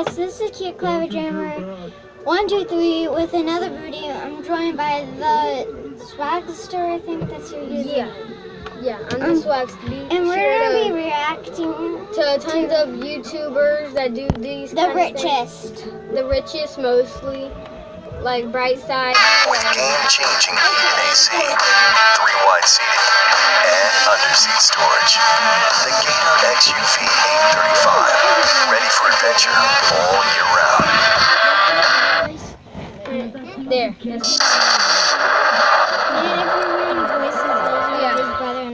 guys, this is Cute Clever Dreamer 123 with another video. I'm joined by the Swagster, I think that's your username. Yeah, I'm the Swagster. And we're going to be reacting to tons of YouTubers that do these the richest. The richest mostly, like Brightside. With game-changing heat and AC, 3-wide seating, and underseat storage, the Gator XUV 835, ready for adventure all year round. There.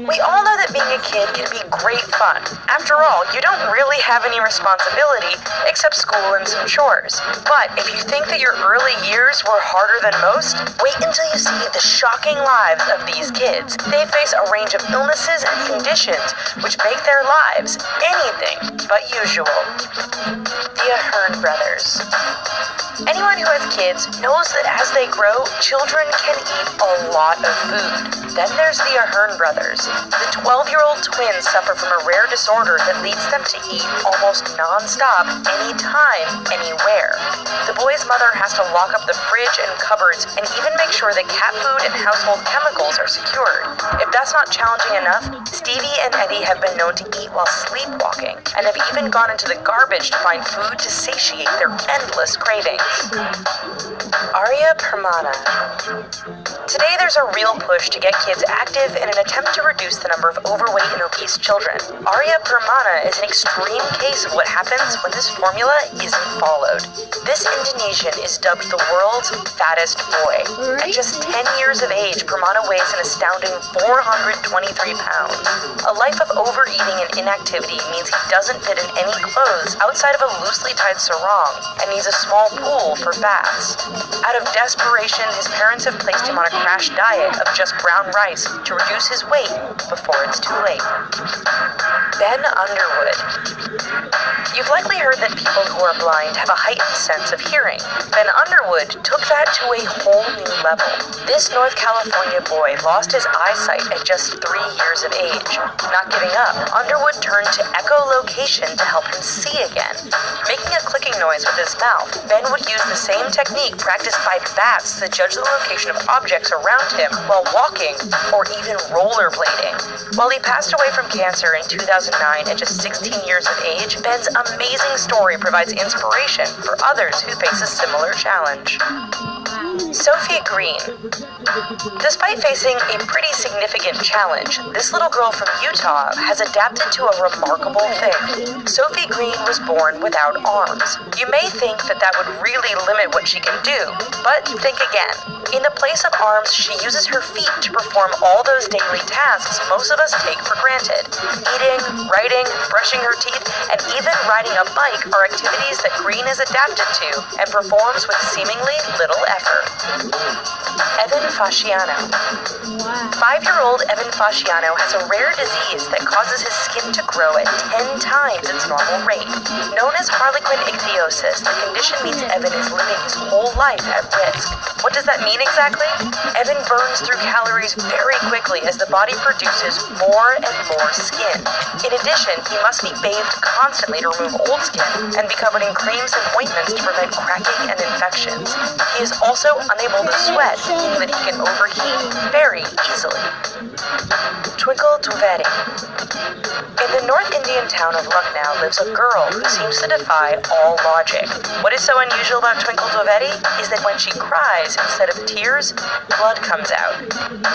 We all know that being a kid can be great fun. After all, you don't really have any responsibility except school and some chores. But if you think that your early years were harder than most, wait until you see the shocking lives of these kids. They face a range of illnesses and conditions which make their lives anything but usual. The Ahern brothers. Anyone who has kids knows that as they grow, children can eat a lot of food. Then there's the Ahern brothers. The 12-year-old twins suffer from a rare disorder that leads them to eat almost non-stop, anytime, anywhere. The boy's mother has to lock up the fridge and cupboards and even make sure that cat food and household chemicals are secured. If that's not challenging enough, Stevie and Eddie have been known to eat while sleepwalking and have even gone into the garbage to find food to satiate their endless cravings. Arya Permana. Today there's a real push to get kids active in an attempt to reduce the number of overweight and obese children. Arya Permana is an extreme case of what happens when this formula isn't followed. This Indonesian is dubbed the world's fattest boy. At just 10 years of age, Permana weighs an astounding 423 pounds. A life of overeating and inactivity means he doesn't fit in any clothes outside of a loosely tied sarong and needs a small pool for baths. Out of desperation, his parents have placed him on a crash diet of just brown rice to reduce his weight before it's too late. Ben Underwood. You've likely heard that people who are blind have a heightened sense of hearing. Ben Underwood took that to a whole new level. This North California boy lost his eyesight at just 3 years of age. Not giving up, Underwood turned to echolocation to help him see again. Making a clicking noise with his mouth, Ben would use the same technique practiced by bats to judge the location of objects around him while walking or even rollerblading. While he passed away from cancer in 2009 at just 16 years of age, Ben's amazing story provides inspiration for others who face a similar challenge. Sophie Green. Despite facing a pretty significant challenge, this little girl from Utah has adapted to a remarkable thing. Sophie Green was born without arms. You may think that that would really limit what she can do, but think again. In the place of arms, she uses her feet to perform all those daily tasks most of us take for granted. Eating, writing, brushing her teeth, and even riding a bike are activities that Green is adapted to and performs with seemingly little effort. Evan Fasciano. 5-year-old Evan Fasciano has a rare disease that causes his skin to grow at 10 times its normal rate. Known as Harlequin ichthyosis, the condition means Evan is living his whole life at risk. What does that mean exactly? Evan burns through calories very quickly as the body produces more and more skin. In addition, he must be bathed constantly to remove old skin and be covered in creams and ointments to prevent cracking and infections. He is also unable to sweat, meaning that he can overheat very easily. Twinkle Duveri. In the North Indian town of Lucknow lives a girl who seems to defy all logic. What is so unusual about Twinkle Duveri is that when she cries, instead of tears, blood comes out.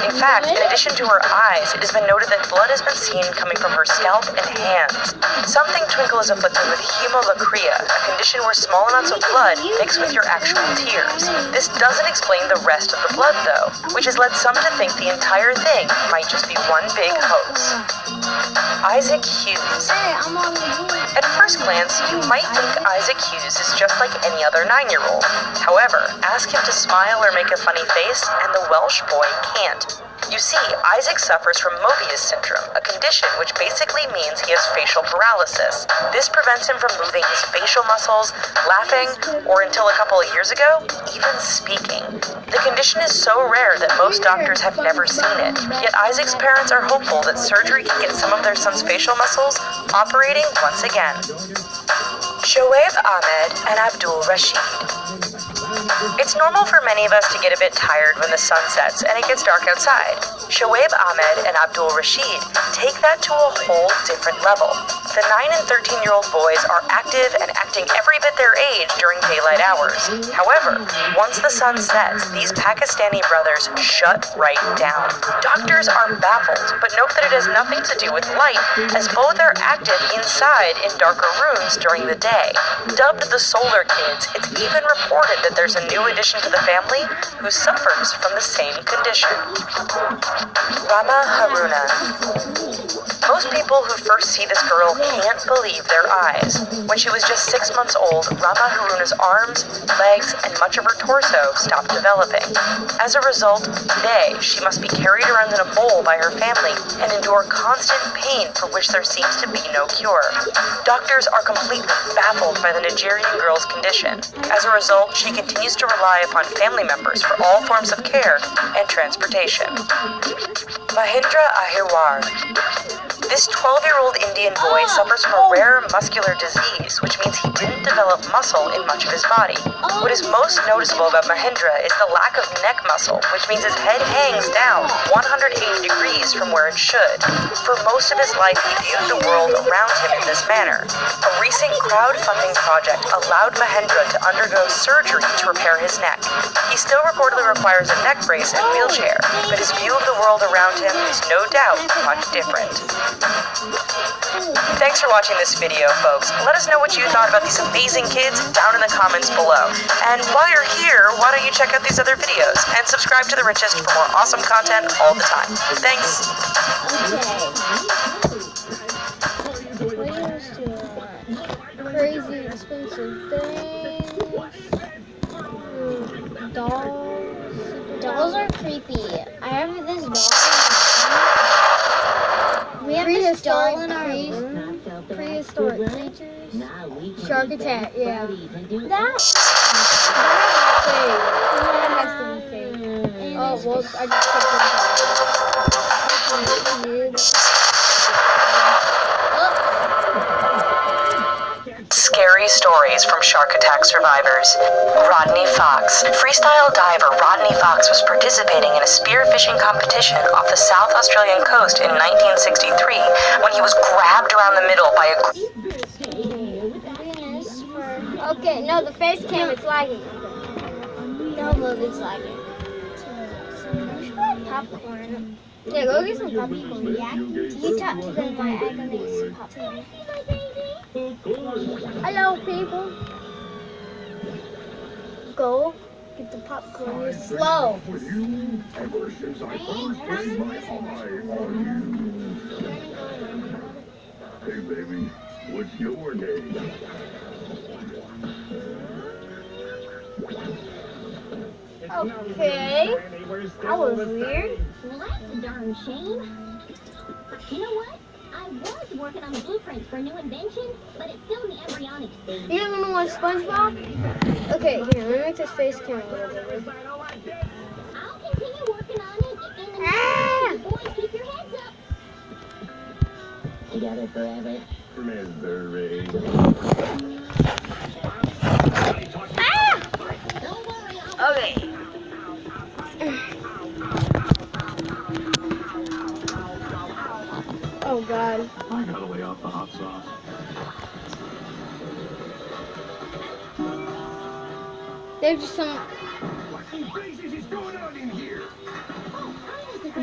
In fact, in addition to her eyes, it has been noted that blood has been seen coming from her scalp and hands. Some think Twinkle is afflicted with hemolacria, a condition where small amounts of blood mix with your actual tears. This doesn't explain the rest of the blood, though, which has led some to think the entire thing might just be one big hoax. Isaac Hughes. At first glance, you might think Isaac Hughes is just like any other 9-year-old. However, ask him to smile or make a funny face, and the Welsh boy can't. You see, Isaac suffers from Mobius syndrome, a condition which basically means he has facial paralysis. This prevents him from moving his facial muscles, laughing, or until a couple of years ago, even speaking. The condition is so rare that most doctors have never seen it, yet Isaac's parents are hopeful that surgery can get some of their son's facial muscles operating once again. Shoaib Ahmed and Abdul Rashid. It's normal for many of us to get a bit tired when the sun sets and it gets dark outside. Shoaib Ahmed and Abdul Rashid take that to a whole different level. The 9 and 13-year-old boys are active and acting every bit their age during daylight hours. However, once the sun sets, these Pakistani brothers shut right down. Doctors are baffled, but note that it has nothing to do with light, as both are active inside in darker rooms during the day. Dubbed the Solar Kids, it's even reported that there's a new addition to the family who suffers from the same condition. Rama Haruna. Most people who first see this girl can't believe their eyes. When she was just 6 months old, Rama Haruna's arms, legs, and much of her torso stopped developing. As a result, today she must be carried around in a bowl by her family and endure constant pain for which there seems to be no cure. Doctors are completely baffled by the Nigerian girl's condition. As a result, she continues to rely upon family members for all forms of care and transportation. Mahindra Ahirwar. This 12-year-old Indian boy suffers from a rare muscular disease, which means he didn't develop muscle in much of his body. What is most noticeable about Mahindra is the lack of neck muscle, which means his head hangs down 180 degrees from where it should. For most of his life, he viewed the world around him in this manner. A recent crowdfunding project allowed Mahindra to undergo surgery to repair his neck. He still reportedly requires a neck brace and wheelchair, but his view of the world around him is no doubt much different. Thanks for watching this video, folks. Let us know what you thought about these amazing kids down in the comments below. And while you're here, why don't you check out these other videos and subscribe to The Richest for more awesome content all the time. Thanks. Crazy expensive things. Dolls. Dolls are creepy. I have this doll. We have this doll in our room. Prehistoric creatures. Shark attack, yeah. That That has to be fake. Oh, well, I just Scary stories from shark attack survivors. Rodney Fox. Freestyle diver Rodney Fox was participating in a spearfishing competition off the South Australian coast in 1963 when he was grabbed around the middle by a Okay, no, the face cam is lagging. don't move, it's lagging. We should have popcorn. Yeah, go get some popcorn. Yeah. You talk to them while I go make some popcorn. Hello, people. Go get the popcorn. You're slow. Ever since I first laid my eye on you. Hey, baby, what's your name? Okay. That was weird. Well, that's a darn shame. You know what? I was working on the blueprints for a new invention, but it's still in the embryonic stage. You don't want SpongeBob? Okay, here, let me make this face cam a little bigger. I'll continue working on it. In the meantime, you boys keep your heads up. Together forever. Misery. Don't worry, I'll Okay. Oh, God. I gotta lay off the hot sauce. There's just some What in blazes is going on in here?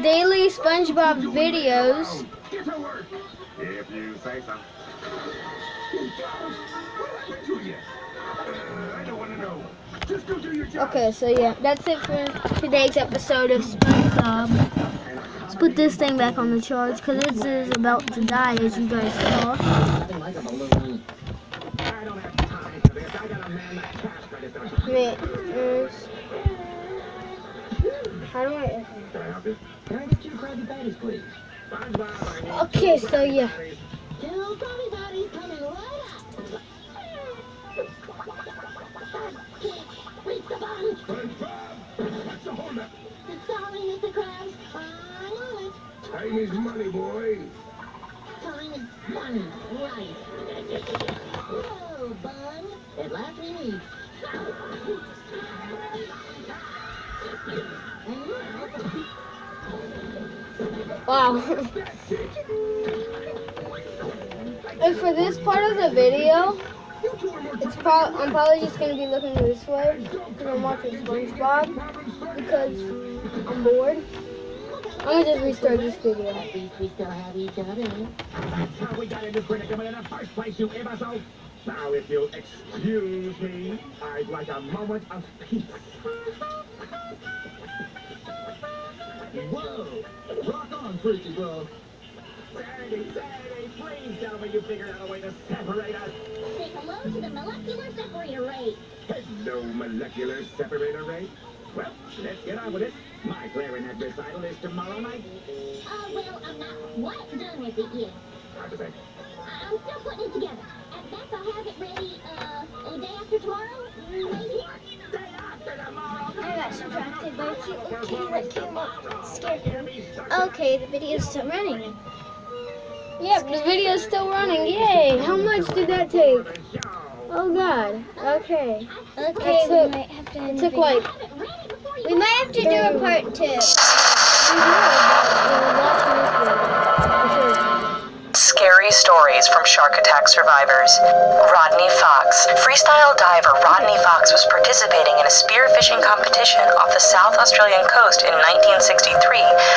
daily SpongeBob videos. Get to work. If you say so. What happened to you? I don't want to know. Just go do your job. Okay, so yeah, that's it for today's episode of SpongeBob. Let's put this thing back on the charge because this is about to die, as you guys saw. I don't have time for this. I gotta man that cash register. Wait, how do I? Can I help you? Can I get 2 Krabby Patties, please? Okay, so yeah. 2 Krabby Patties coming right up. Reach the button. What's the holdup? Sorry, Mr. Krabs. I'm on it. Time is money, boy. Time is money. Right. Whoa. go, bun. At last we meet. Wow. And for this part of the video, I'm probably just going to be looking this way because I'm watching SpongeBob because I'm bored. I'm going to just restart this video. At least we still have each other. That's how we got in this predicament in the first place, you imbecile. Now, if you'll excuse me, I'd like a moment of peace. Whoa! Rock on, freaky bro. Sandy, please tell me you figured out a way to separate us. Say hello to the molecular separator rate. No molecular separator rate? Well, let's get on with it. My clarinet recital is tomorrow night. Well, I'm not quite done with it yet. Hard to say. I'm still putting it together. At best, I'll have it ready, a day after tomorrow, maybe? Day after tomorrow. I got distracted by a cute little kitty that came up. Scared me. Okay, the video's still running. Yep, the video's still running. Yay! How much did that take? Oh God. Okay. Okay, we might have to It end took the like. video. We might have to do a part 2. Scary stories from shark attack survivors. Rodney Fox. Freestyle diver Rodney Fox was participating in a spearfishing competition off the South Australian coast in 1963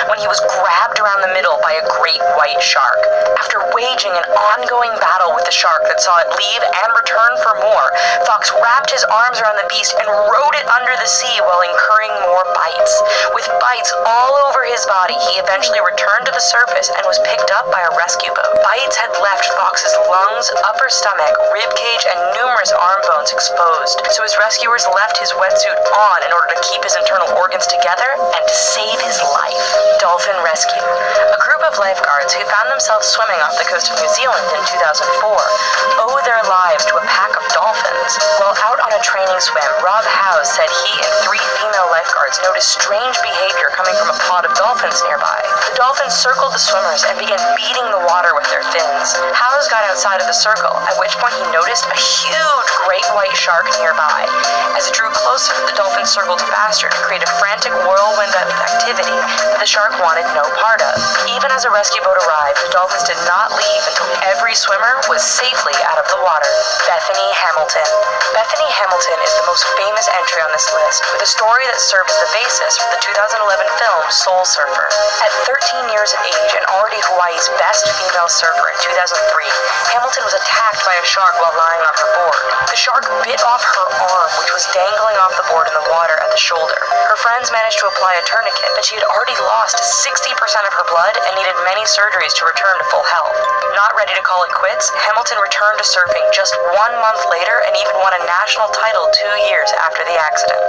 when he was grabbed around the middle by a great white shark. After waging an ongoing battle with the shark that saw it leave and return for more, Fox wrapped his arms around the beast and rode it under the sea while incurring more bites. With bites all over his body, he eventually returned to the surface and was picked up by a rescue boat. Bites had left Fox's lungs, upper stomach, rib cage, and numerous arm bones exposed, so his rescuers left his wetsuit on in order to keep his internal organs together and to save his life. Dolphin rescue. A group of lifeguards who found themselves swimming off the coast of New Zealand in 2004 owe their lives to a pack of dolphins. While out on a training swim, Rob Howe said he and 3 female lifeguards noticed strange behavior coming from a pod of dolphins nearby. The dolphins circled the swimmers and began beating the water with their fins. Howes got outside of the circle, at which point he noticed a huge great white shark nearby. As it drew closer, the dolphins circled faster to create a frantic whirlwind of activity that the shark wanted no part of. Even as a rescue boat arrived, the dolphins did not leave until every swimmer was safely out of the water. Bethany Hamilton. Bethany Hamilton is the most famous entry on this list, with a story that served as the basis for the 2011 film Soul Surfer. At 13 years of age and already Hawaii's best female surfer in 2003, Hamilton was attacked by a shark while lying on her board. The shark bit off her arm, which was dangling off the board in the water at the shoulder. Her friends managed to apply a tourniquet, but she had already lost 60% of her blood and needed many surgeries to return to full health. Not ready to call it quits, Hamilton returned to surfing just 1 month later and even won a national title 2 years after the accident.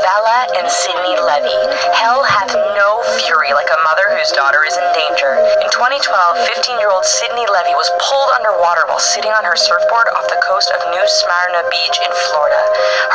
Vala and Sydney Levy. Hell hath no fury like a mother whose daughter is in danger. In 2012, 15-year-old Sydney Levy was pulled underwater while sitting on her surfboard off the coast of New Smyrna Beach in Florida.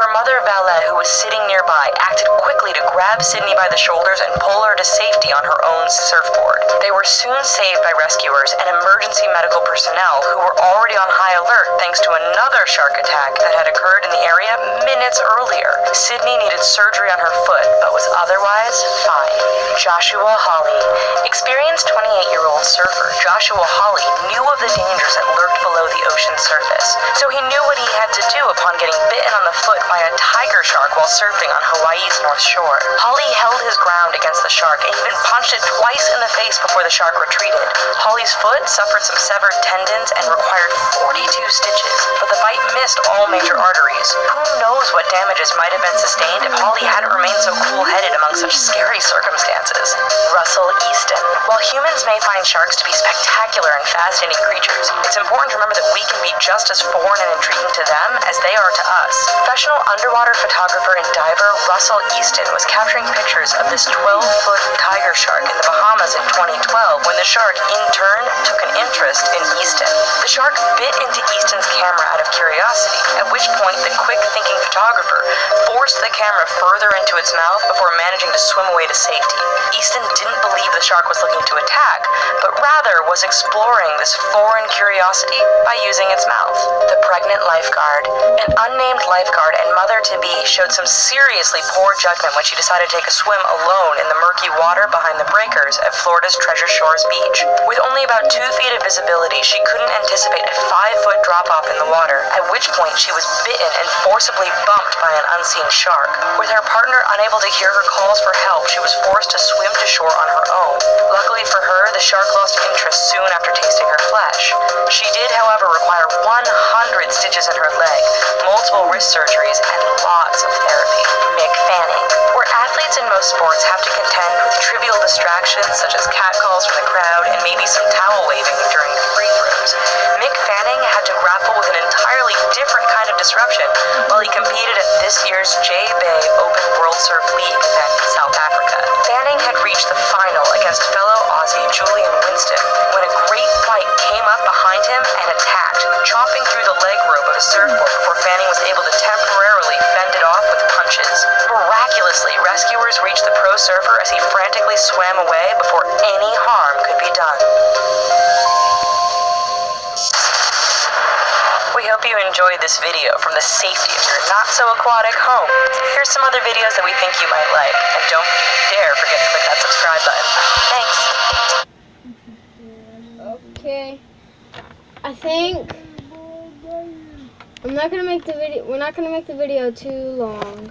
Her mother, Vala, who was sitting nearby, acted quickly to grab Sydney by the shoulders and pull her to safety on her own surfboard. They were soon saved by rescuers and emergency medical personnel who were already on high alert thanks to another shark attack that had occurred in the area minutes earlier. Sydney needed surgery on her foot, but was otherwise fine. Joshua Hawley. Experienced 28-year-old surfer Joshua Hawley knew of the dangers that lurked below the ocean's surface, so he knew what he had to do upon getting bitten on the foot by a tiger shark while surfing on Hawaii's North Shore. Hawley held his ground against the shark and even punched it twice in the face before the shark retreated. Hawley's foot suffered some severed tendons and required 42 stitches, but the bite missed all major arteries. Who knows what damages might have been sustained if Hawley hadn't remained so cool-headed among such scary circumstances. Russell Easton. While humans may find sharks to be spectacular and fascinating creatures, it's important to remember that we can be just as foreign and intriguing to them as they are to us. Professional underwater photographer and diver Russell Easton was capturing pictures of this 12-foot tiger shark in the Bahamas in 2012 when the shark, in turn, took an interest in Easton. The shark bit into Easton's camera out of curiosity, at which point the quick-thinking photographer photographer, forced the camera further into its mouth before managing to swim away to safety. Easton didn't believe the shark was looking to attack, but rather was exploring this foreign curiosity by using its mouth. The pregnant lifeguard, an unnamed lifeguard and mother-to-be, showed some seriously poor judgment when she decided to take a swim alone in the murky water behind the breakers at Florida's Treasure Shores Beach. With only about 2 feet of visibility, she couldn't anticipate a 5-foot drop-off in the water, at which point she was bitten and forcibly bumped by an unseen shark. With her partner unable to hear her calls for help, she was forced to swim to shore on her own. Luckily for her, the shark lost interest soon after tasting her flesh. She did, however, require 100 stitches in her leg, multiple wrist surgeries, and lots of therapy. Mick Fanning. Where athletes in most sports have to contend with trivial distractions such as catcalls from the crowd and maybe some towel waving during free throws, Mick Fanning had to grapple with an entirely different kind of disruption while he competed at this year's J-Bay Open World Surf League event in South Africa. Fanning had reached the final against fellow Aussie Julian Winston when a great white came up behind him and attacked, chopping through the leg rope of a surfboard before Fanning was able to temporarily fend it off with punches. Miraculously, rescuers reached the pro surfer as he frantically swam away before any harm could be done. We hope you enjoyed this video from the safety of your not-so-aquatic home. Here's some other videos that we think you might like, and don't dare forget to click that subscribe button. Thanks! Okay. I think we're not gonna make the video too long.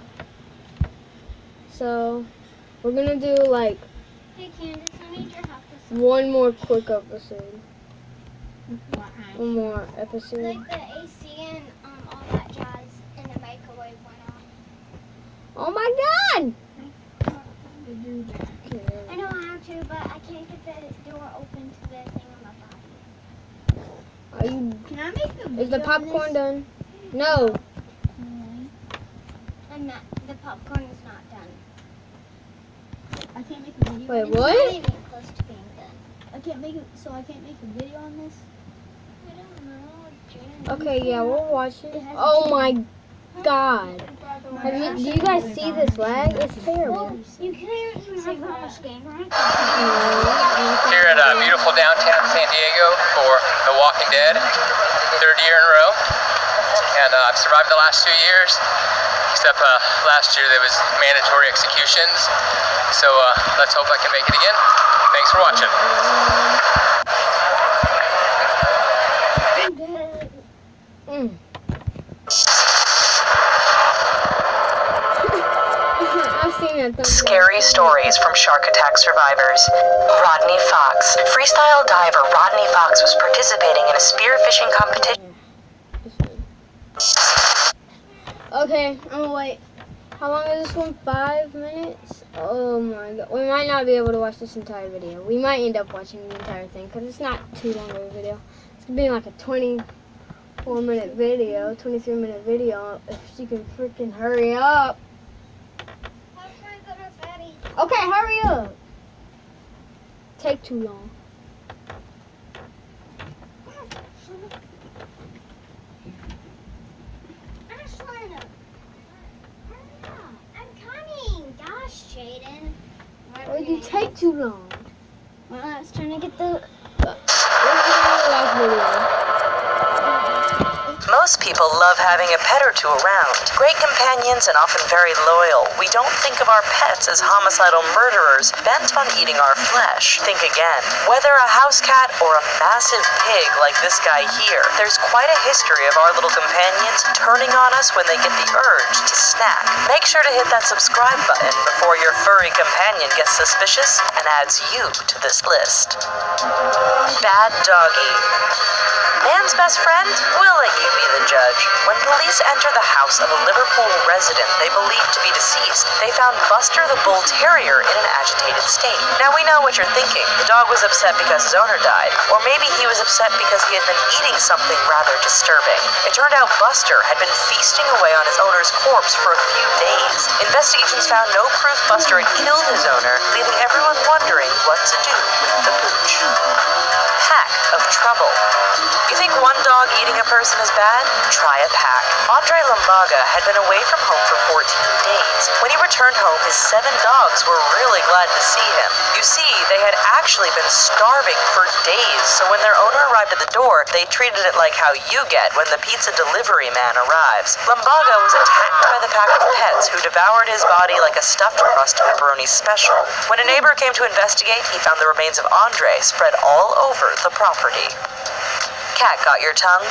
So we're gonna do like Hey Candace, I need your help with one more quick episode. One more episode. like the AC and all that jazz and the microwave went off. Oh my god! I know how to, but I can't get the door open to the thing on my body. Are you? Can I make a video? Is the popcorn done? No. I'm not. The popcorn is not done. I can't make a video. Wait, It's what? not even close to being done. I can't make it. So I can't make a video on this. I don't know. Okay, yeah, we'll watch it. Oh my god! Do you guys see this lag? It's terrible. You can't even have flash game, right? Here at beautiful downtown San Diego for The Walking Dead, 3rd year in a row. And I've survived the last 2 years, except last year there was mandatory executions. So let's hope I can make it again. Thanks for watching. I've seen that thumbnail. Scary stories from shark attack survivors. Rodney Fox. Freestyle diver Rodney Fox was participating in a spearfishing competition. Okay, I'm gonna wait. How long is this one? 5 minutes? Oh my god. We might not be able to watch this entire video. We might end up watching the entire thing because it's not too long of a video. It's gonna be like a 24-minute video, 23-minute video if she can freaking hurry up. Okay, hurry up. Take too long. Or you take too long. Well, I was trying to get the. Last video. Most people love having a pet or two around. Great companions and often very loyal. We don't think of our pets as homicidal murderers bent on eating our flesh. Think again. Whether a house cat or a massive pig like this guy here, there's quite a history of our little companions turning on us when they get the urge to snack. Make sure to hit that subscribe button before your furry companion gets suspicious and adds you to this list. Bad doggy. Man's best friend? We'll let you be the judge. When police entered the house of a Liverpool resident they believed to be deceased, they found Buster the Bull Terrier in an agitated state. Now we know what you're thinking. The dog was upset because his owner died, or maybe he was upset because he had been eating something rather disturbing. It turned out Buster had been feasting away on his owner's corpse for a few days. Investigations found no proof Buster had killed his owner, leaving everyone wondering what to do with the pooch. pack of trouble. You think one dog eating a person is bad? Try a pack. Andre Lambaga had been away from home for 14 days. When he returned home, his 7 dogs were really glad to see him. You see, they had actually been starving for days, so when their owner arrived at the door, they treated it like how you get when the pizza delivery man arrives. Lambaga was attacked by the pack of pets who devoured his body like a stuffed crust pepperoni special. When a neighbor came to investigate, he found the remains of Andre spread all over the property. Cat got your tongue?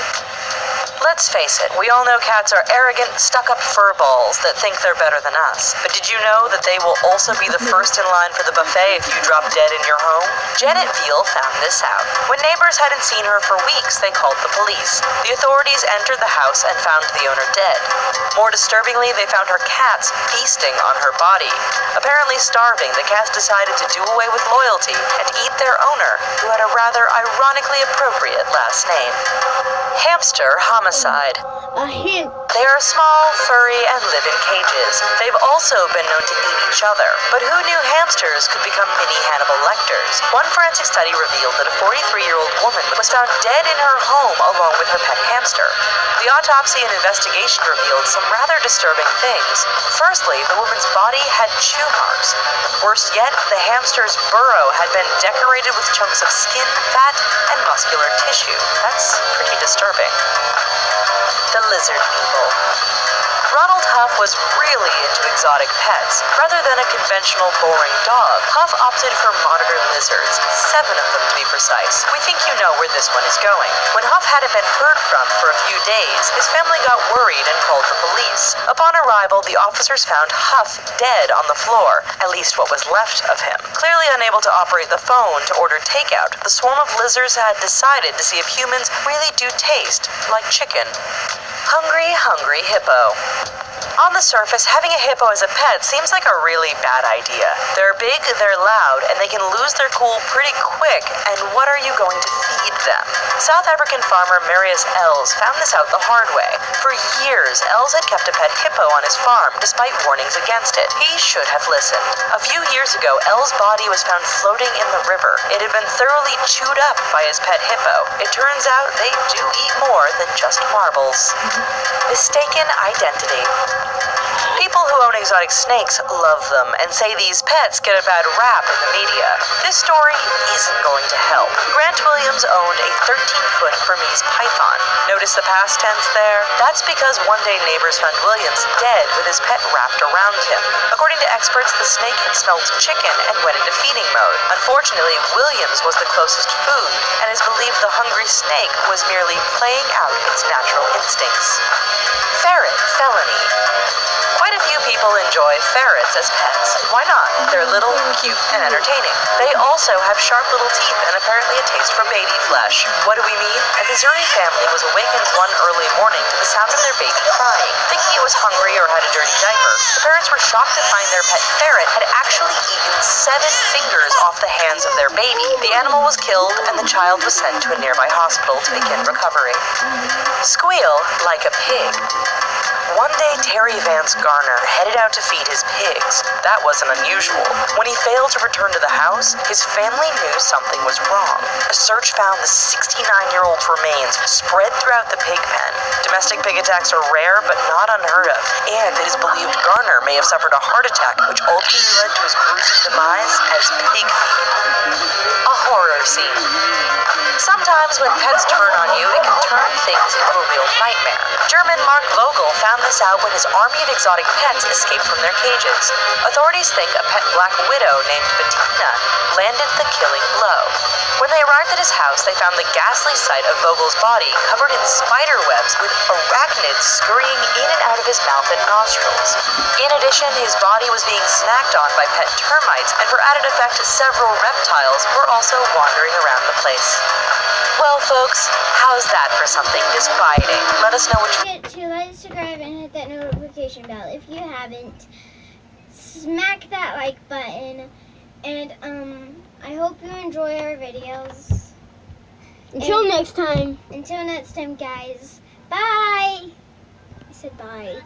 Let's face it, we all know cats are arrogant, stuck-up furballs that think they're better than us. But did you know that they will also be the first in line for the buffet if you drop dead in your home? Janet Veal found this out. When neighbors hadn't seen her for weeks, they called the police. The authorities entered the house and found the owner dead. More disturbingly, they found her cats feasting on her body. Apparently starving, the cats decided to do away with loyalty and eat their owner, who had a rather ironically appropriate last name. Hamster homicide. They are small, furry, and live in cages. They've also been known to eat each other. But who knew hamsters could become mini Hannibal Lecters? One forensic study revealed that a 43-year-old woman was found dead in her home along with her pet hamster. The autopsy and investigation revealed some rather disturbing things. Firstly, the woman's body had chew marks. Worst yet, the hamster's burrow had been decorated with chunks of skin, fat, and muscular tissue. That's pretty disturbing. The lizard people. Ronald Huff was really into exotic pets. Rather than a conventional, boring dog, Huff opted for monitored lizards, 7 of them to be precise. We think you know where this one is going. When Huff hadn't been heard from for a few days, his family got worried and called the police. Upon arrival, the officers found Huff dead on the floor, at least what was left of him. Clearly unable to operate the phone to order takeout, the swarm of lizards had decided to see if humans really do taste like chicken. Hungry, hungry hippo. On the surface, having a hippo as a pet seems like a really bad idea. They're big, they're loud, and they can lose their cool pretty quick, and what are you going to feed them? South African farmer Marius Els found this out the hard way. For years, Els had kept a pet hippo on his farm, despite warnings against it. He should have listened. A few years ago, Els' body was found floating in the river. It had been thoroughly chewed up by his pet hippo. It turns out they do eat more than just marbles. Mistaken identity. People who own exotic snakes love them and say these pets get a bad rap in the media. This story isn't going to help. Grant Williams owned a 13-foot Burmese python. Notice the past tense there? That's because one day neighbors found Williams dead with his pet wrapped around him. According to experts, the snake had smelled chicken and went into feeding mode. Unfortunately, Williams was the closest food, and is believed the hungry snake was merely playing out its natural instincts. Ferret felony. Quite a few people enjoy ferrets as pets. Why not? They're little, cute, and entertaining. They also have sharp little teeth and apparently a taste for baby flesh. What do we mean? A Missouri family was awakened one early morning to the sound of their baby crying. Thinking it was hungry or had a dirty diaper, the parents were shocked to find their pet ferret had actually eaten 7 fingers off the hands of their baby. The animal was killed and the child was sent to a nearby hospital to begin recovery. Squeal like a pig. One day, Terry Vance Garner headed out to feed his pigs. That wasn't unusual. When he failed to return to the house, his family knew something was wrong. A search found the 69-year-old's remains spread throughout the pig pen. Domestic pig attacks are rare, but not unheard of, and it is believed Garner may have suffered a heart attack, which ultimately led to his gruesome demise as pig feed. A horror scene. Sometimes when pets turn on you, it can turn things into a real nightmare. German Mark Vogel found this out when his army of exotic pets escaped from their cages. Authorities think a pet black widow named Bettina landed the killing blow. When they arrived at his house, they found the ghastly sight of Vogel's body covered in spider webs with arachnids scurrying in and out of his mouth and nostrils. In addition, his body was being snacked on by pet termites, and for added effect, several reptiles were also wandering around the place. Well, folks, how's that for something disquieting? Let us know what you Don't forget to like, subscribe, and hit that notification bell. If you haven't, smack that like button. And I hope you enjoy our videos. Until next time. Until next time, guys. Bye. I said bye.